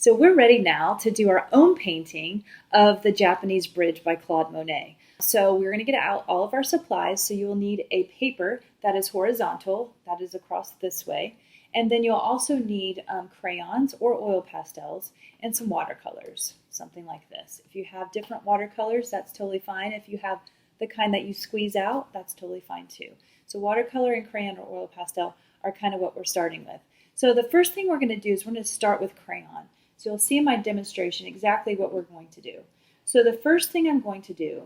So we're ready now to do our own painting of the Japanese Bridge by Claude Monet. So we're going to get out all of our supplies. So you will need a paper that is horizontal, that is across this way. And then you'll also need crayons or oil pastels and some watercolors, something like this. If you have different watercolors, that's totally fine. If you have the kind that you squeeze out, that's totally fine too. So watercolor and crayon or oil pastel are kind of what we're starting with. So the first thing we're going to do is we're going to start with crayon. So you'll see in my demonstration exactly what we're going to do. So the first thing I'm going to do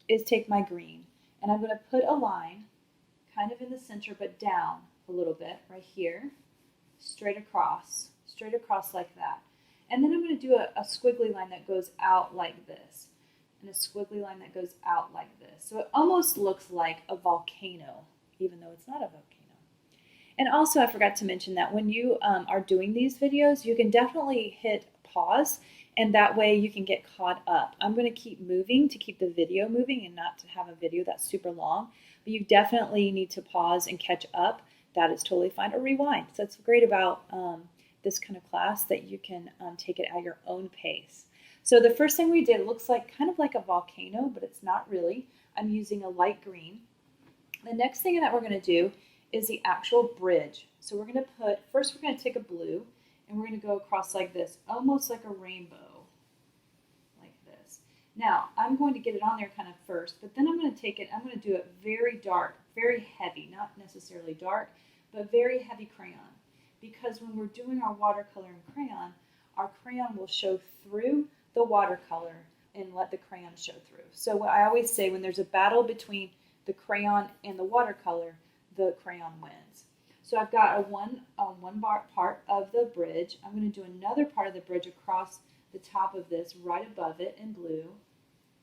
is take my green, and I'm going to put a line kind of in the center but down a little bit right here, straight across like that. And then I'm going to do a squiggly line that goes out like this, and a squiggly line that goes out like this. So it almost looks like a volcano, even though it's not a volcano. And also I forgot to mention that when you are doing these videos, you can definitely hit pause, and that way you can get caught up. I'm going to keep moving to keep the video moving and not to have a video that's super long, but you definitely need to pause and catch up. That is totally fine, or rewind. So that's great about this kind of class, that you can take it at your own pace. So the first thing we did looks like kind of like a volcano, but it's not really. I'm using a light green. The next thing that we're going to do is the actual bridge. So we're going to first we're going to take a blue, and we're going to go across like this, almost like a rainbow, like this. Now, I'm going to get it on there kind of first, but then I'm going to take it, I'm going to do it very dark, very heavy, not necessarily dark, but very heavy crayon. Because when we're doing our watercolor and crayon, our crayon will show through the watercolor and let the crayon show through. So what I always say, when there's a battle between the crayon and the watercolor, the crayon wins. So I've got one part of the bridge. I'm going to do another part of the bridge across the top of this, right above it in blue.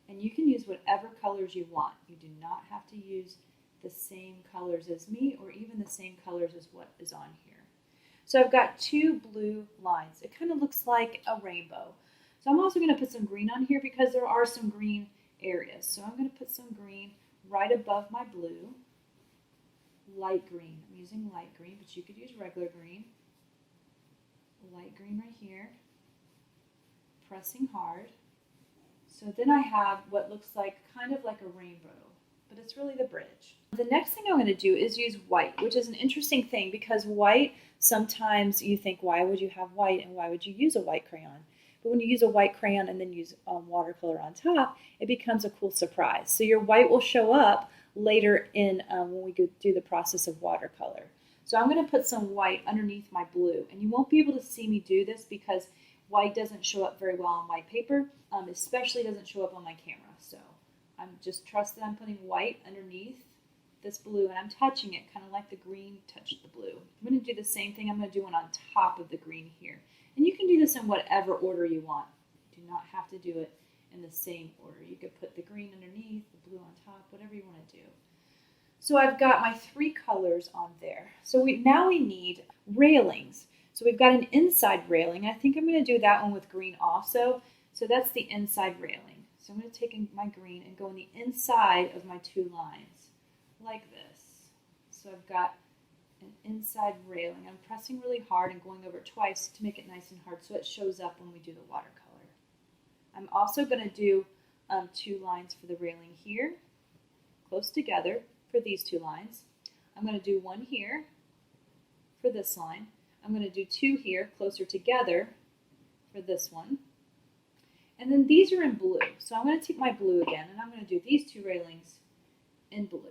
And you can use whatever colors you want. You do not have to use the same colors as me, or even the same colors as what is on here. So I've got two blue lines. It kind of looks like a rainbow. So I'm also going to put some green on here because there are some green areas. So I'm going to put some green right above my blue. Light green. I'm using light green, but you could use regular green. Light green right here. Pressing hard. So then I have what looks like kind of like a rainbow, but it's really the bridge. The next thing I'm going to do is use white, which is an interesting thing because white, sometimes you think, why would you have white and why would you use a white crayon? But when you use a white crayon and then use watercolor on top, it becomes a cool surprise. So your white will show up later in when we do the process of watercolor. So I'm going to put some white underneath my blue, and you won't be able to see me do this because white doesn't show up very well on white paper, especially doesn't show up on my camera. So I'm just trust that I'm putting white underneath this blue, and I'm touching it kind of like the green touched the blue. I'm going to do the same thing. I'm going to do one on top of the green here. And you can do this in whatever order you want. You do not have to do it in the same order. You could put the green underneath, the blue on top, whatever you want to do. So I've got my three colors on there. So now we need railings. So we've got an inside railing. I think I'm going to do that one with green also. So that's the inside railing. So I'm going to take my green and go on the inside of my two lines, like this. So I've got an inside railing. I'm pressing really hard and going over it twice to make it nice and hard so it shows up when we do the watercolor. I'm also going to do two lines for the railing here, close together for these two lines. I'm going to do one here for this line. I'm going to do two here closer together for this one. And then these are in blue. So I'm going to take my blue again, and I'm going to do these two railings in blue.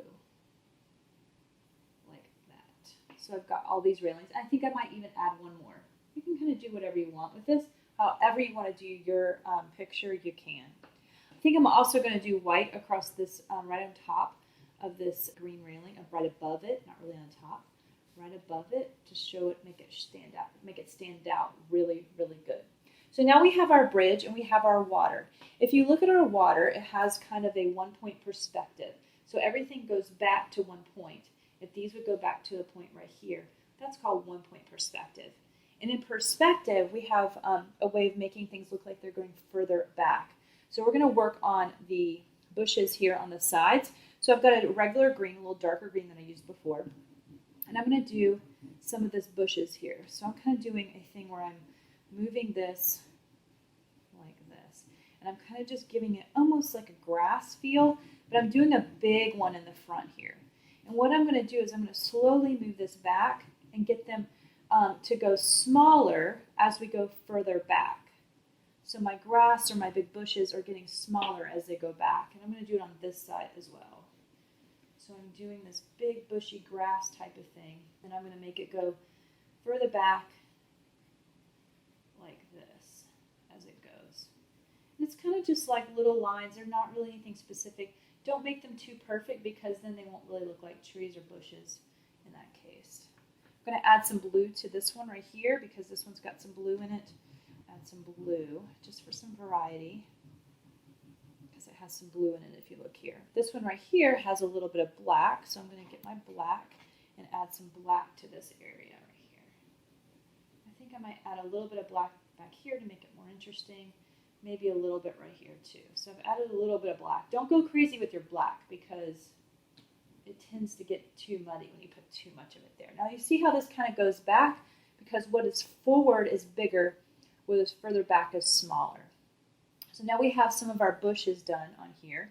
Like that. So I've got all these railings. I think I might even add one more. You can kind of do whatever you want with this. However you want to do your picture, you can. I think I'm also going to do white across this, right on top of this green railing, right above it, not really on top, right above it to show it, make it stand out really, really good. So now we have our bridge and we have our water. If you look at our water, it has kind of a 1-point perspective. So everything goes back to 1 point. If these would go back to the point right here, that's called 1-point perspective. And in perspective, we have a way of making things look like they're going further back. So we're going to work on the bushes here on the sides. So I've got a regular green, a little darker green than I used before. And I'm going to do some of this bushes here. So I'm kind of doing a thing where I'm moving this like this. And I'm kind of just giving it almost like a grass feel, but I'm doing a big one in the front here. And what I'm going to do is I'm going to slowly move this back and get them to go smaller as we go further back. So my grass or my big bushes are getting smaller as they go back. And I'm going to do it on this side as well. So I'm doing this big bushy grass type of thing. And I'm going to make it go further back like this as it goes. And it's kind of just like little lines. They're not really anything specific. Don't make them too perfect because then they won't really look like trees or bushes in that case. I'm going to add some blue to this one right here because this one's got some blue in it. Add some blue just for some variety because it has some blue in it if you look here. This one right here has a little bit of black, so I'm going to get my black and add some black to this area right here. I think I might add a little bit of black back here to make it more interesting. Maybe a little bit right here too. So I've added a little bit of black. Don't go crazy with your black because it tends to get too muddy when you put too much of it there. Now you see how this kind of goes back because what is forward is bigger, what is further back is smaller. So now we have some of our bushes done on here.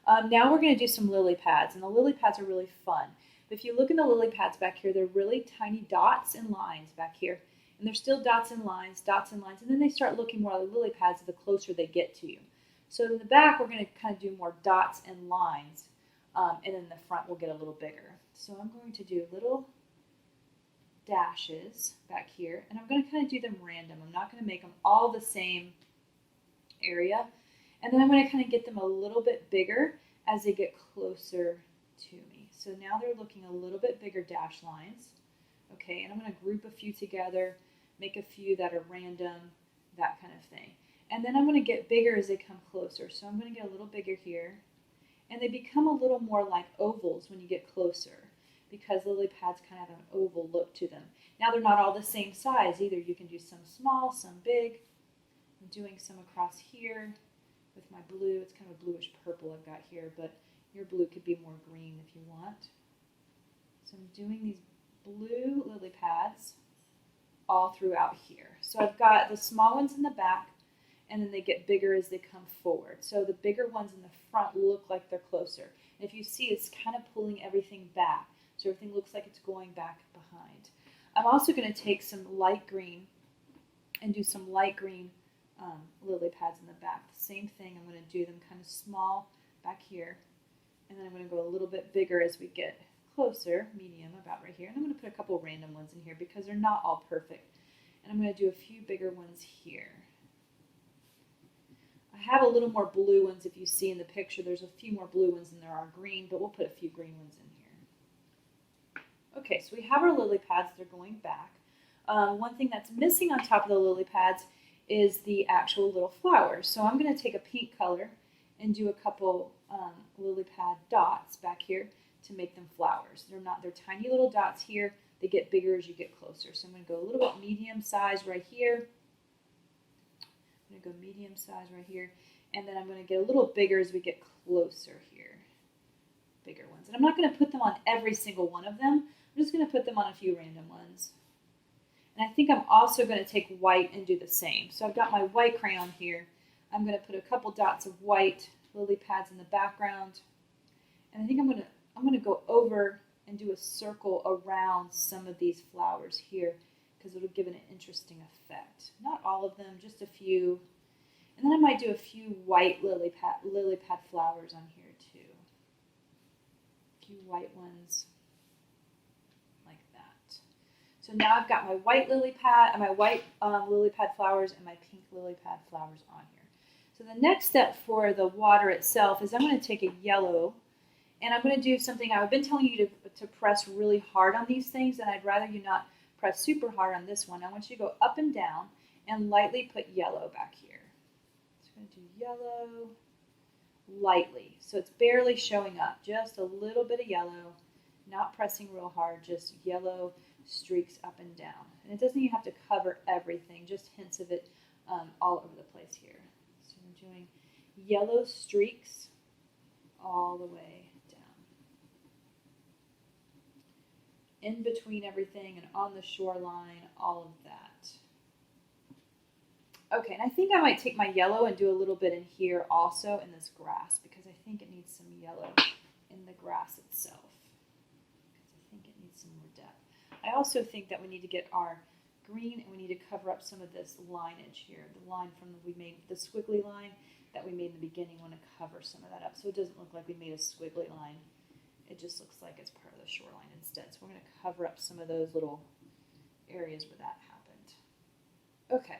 Now we're going to do some lily pads, and the lily pads are really fun. But if you look in the lily pads back here, they're really tiny dots and lines back here. And they're still dots and lines, and then they start looking more like lily pads the closer they get to you. So in the back, we're going to kind of do more dots and lines, and then the front will get a little bigger. So I'm going to do little dashes back here, and I'm going to kind of do them random. I'm not going to make them all the same area, and then I'm going to kind of get them a little bit bigger as they get closer to me. So now they're looking a little bit bigger dash lines. Okay, and I'm going to group a few together, make a few that are random, that kind of thing. And then I'm going to get bigger as they come closer. So I'm going to get a little bigger here. And they become a little more like ovals when you get closer because lily pads kind of have an oval look to them. Now they're not all the same size either. You can do some small, some big. I'm doing some across here with my blue. It's kind of a bluish purple I've got here, but your blue could be more green if you want. So I'm doing these blue lily pads all throughout here. So I've got the small ones in the back, and then they get bigger as they come forward. So the bigger ones in the front look like they're closer. And if you see, it's kind of pulling everything back. So everything looks like it's going back behind. I'm also going to take some light green and do some light green lily pads in the back. The same thing, I'm going to do them kind of small back here. And then I'm going to go a little bit bigger as we get closer, medium, about right here. And I'm going to put a couple random ones in here because they're not all perfect. And I'm going to do a few bigger ones here. I have a little more blue ones if you see in the picture. There's a few more blue ones than there are green, but we'll put a few green ones in here. Okay, so we have our lily pads. They're going back. One thing that's missing on top of the lily pads is the actual little flowers. So I'm going to take a pink color and do a couple lily pad dots back here to make them flowers. They're tiny little dots here. They get bigger as you get closer. So I'm going to go a little bit medium size right here. I'm going to go medium size right here. And then I'm going to get a little bigger as we get closer here. Bigger ones. And I'm not going to put them on every single one of them. I'm just going to put them on a few random ones. And I think I'm also going to take white and do the same. So I've got my white crayon here. I'm going to put a couple dots of white lily pads in the background. And I think I'm going to go over and do a circle around some of these flowers here because it'll give it an interesting effect. Not all of them, just a few. And then I might do a few white lily pad flowers on here too. A few white ones like that. So now I've got my white lily pad and my white lily pad flowers and my pink lily pad flowers on here. So the next step for the water itself is I'm going to take a yellow and I'm going to do something. I've been telling you to press really hard on these things, and I'd rather you not press super hard on this one. I want you to go up and down and lightly put yellow back here. So I'm going to do yellow lightly. So it's barely showing up, just a little bit of yellow, not pressing real hard, just yellow streaks up and down. And it doesn't even have to cover everything, just hints of it all over the place here. So I'm doing yellow streaks all the way down. In between everything and on the shoreline, all of that. Okay, and I think I might take my yellow and do a little bit in here also in this grass, because I think it needs some yellow in the grass itself. Because I think it needs some more depth. I also think that we need to get our green, and we need to cover up some of this lineage here. The line we made, the squiggly line that we made in the beginning, we want to cover some of that up so it doesn't look like we made a squiggly line. It just looks like it's part of the shoreline instead. So we're going to cover up some of those little areas where that happened. Okay.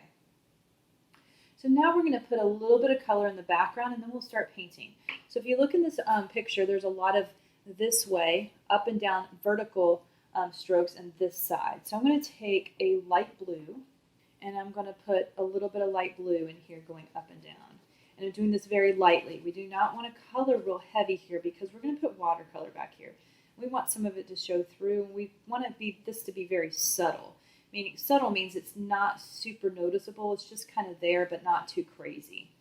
So now we're going to put a little bit of color in the background, and then we'll start painting. So if you look in this picture, there's a lot of this way, up and down vertical strokes and this side. So I'm going to take a light blue, and I'm going to put a little bit of light blue in here going up and down. And I'm doing this very lightly. We do not want to color real heavy here because we're going to put watercolor back here. We want some of it to show through, and we want this to be very subtle. Meaning subtle means it's not super noticeable. It's just kind of there, but not too crazy.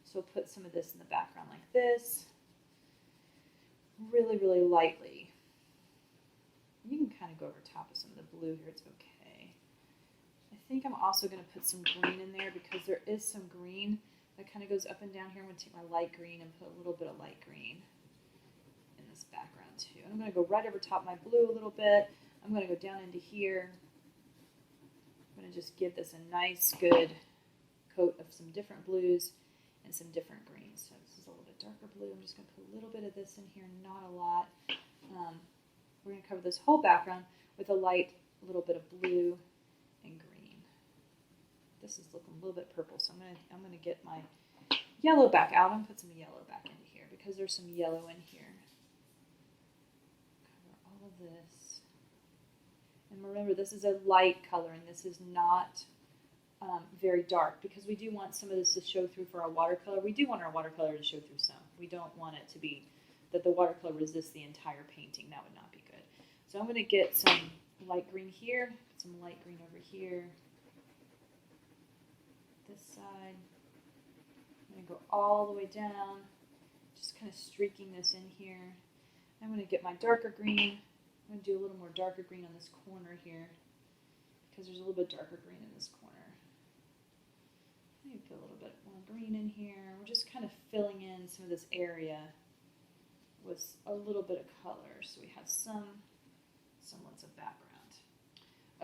So we'll put some of this in the background like this, really, really lightly. You can kind of go over top of some of the blue here. It's okay. I think I'm also going to put some green in there because there is some green that kind of goes up and down here. I'm going to take my light green and put a little bit of light green in this background too. And I'm going to go right over top my blue a little bit. I'm going to go down into here. I'm going to just give this a nice, good coat of some different blues and some different greens. So this is a little bit darker blue. I'm just going to put a little bit of this in here, not a lot. We're going to cover this whole background with a light little bit of blue and green. This is looking a little bit purple, so I'm going to get my yellow back out and put some yellow back into here because there's some yellow in here. Cover all of this. And remember, this is a light color, and this is not very dark because we do want some of this to show through for our watercolor. We do want our watercolor to show through some. We don't want it to be that the watercolor resists the entire painting. That would not be good. So I'm going to get some light green here, some light green over here, this side. I'm going to go all the way down, just kind of streaking this in here. I'm going to get my darker green. I'm going to do a little more darker green on this corner here because there's a little bit darker green in this corner. Maybe put a little bit more green in here. We're just kind of filling in some of this area with a little bit of color so we have some semblance of background.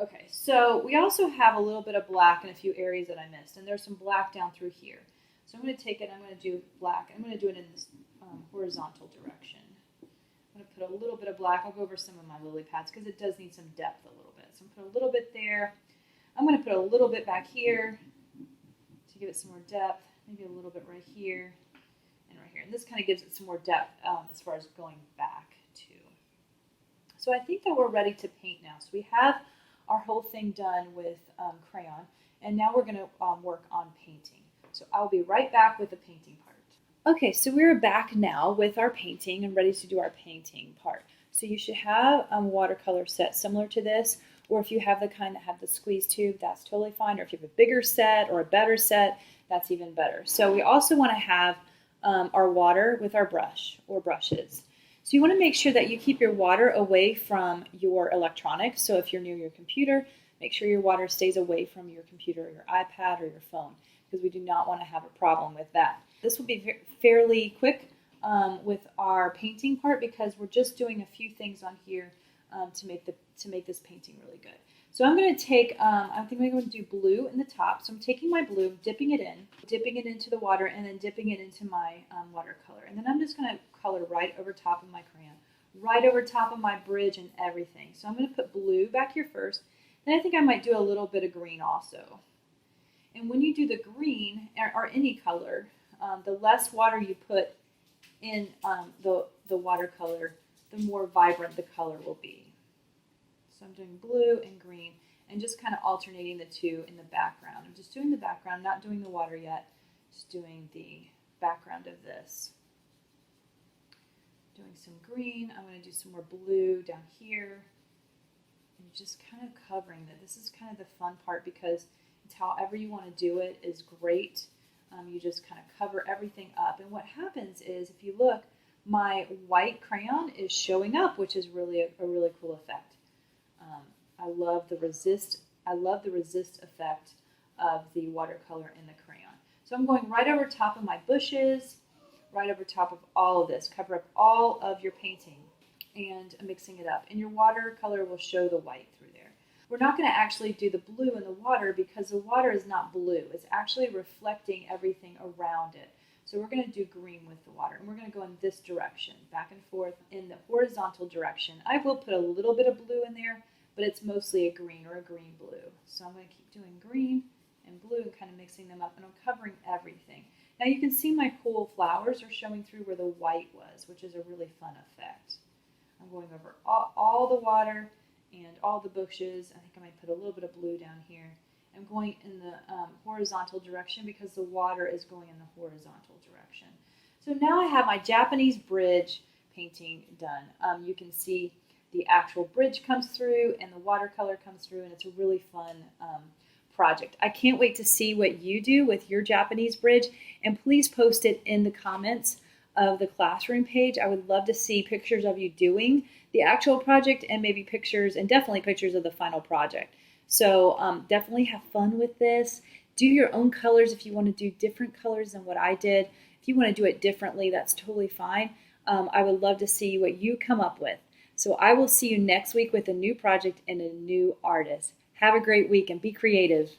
Okay, so we also have a little bit of black in a few areas that I missed, and there's some black down through here. So I'm going to take it and I'm going to do black. I'm going to do it in this horizontal direction. I'm going to put a little bit of black. I'll go over some of my lily pads because it does need some depth a little bit. So I'm going to put a little bit there. I'm going to put a little bit back here to give it some more depth. Maybe a little bit right here and right here. And this kind of gives it some more depth as far as going back too. So I think that we're ready to paint now. So we have our whole thing done with crayon, and now we're going to work on painting. So I'll be right back with the painting part. Okay, so we're back now with our painting and ready to do our painting part. So you should have a watercolor set similar to this, or if you have the kind that have the squeeze tube, that's totally fine. Or if you have a bigger set or a better set, that's even better. So we also want to have our water with our brush or brushes. So you want to make sure that you keep your water away from your electronics. So if you're near your computer, make sure your water stays away from your computer or your iPad or your phone, because we do not want to have a problem with that. This will be fairly quick with our painting part because we're just doing a few things on here to make this painting really good. So I'm going to take, I think I'm going to do blue in the top. So I'm taking my blue, dipping it into the water, and then dipping it into my watercolor. And then I'm just going to color right over top of my crayon, right over top of my bridge and everything. So I'm going to put blue back here first. Then I think I might do a little bit of green also. And when you do the green, or any color, the less water you put in the watercolor, the more vibrant the color will be. So I'm doing blue and green and just kind of alternating the two in the background. I'm just doing the background, not doing the water yet, just doing the background of this. Doing some green, I'm going to do some more blue down here. And just kind of covering that. This is kind of the fun part because it's however you want to do it is great. You just kind of cover everything up. And what happens is, if you look, my white crayon is showing up, which is really a really cool effect. I love the resist effect of the watercolor and the crayon. So I'm going right over top of my bushes, right over top of all of this. Cover up all of your painting and mixing it up. And your watercolor will show the white through there. We're not going to actually do the blue in the water because the water is not blue. It's actually reflecting everything around it. So we're going to do green with the water. And we're going to go in this direction, back and forth in the horizontal direction. I will put a little bit of blue in there, but it's mostly a green or a green blue. So I'm going to keep doing green and blue and kind of mixing them up, and I'm covering everything. Now you can see my cool flowers are showing through where the white was, which is a really fun effect. I'm going over all the water and all the bushes. I think I might put a little bit of blue down here. I'm going in the horizontal direction because the water is going in the horizontal direction. So now I have my Japanese bridge painting done. You can see the actual bridge comes through and the watercolor comes through, and it's a really fun project. I can't wait to see what you do with your Japanese bridge, and please post it in the comments of the classroom page. I would love to see pictures of you doing the actual project, and maybe pictures, and definitely pictures of the final project. So definitely have fun with this. Do your own colors if you want to do different colors than what I did. If you want to do it differently, that's totally fine. I would love to see what you come up with. So I will see you next week with a new project and a new artist. Have a great week and be creative.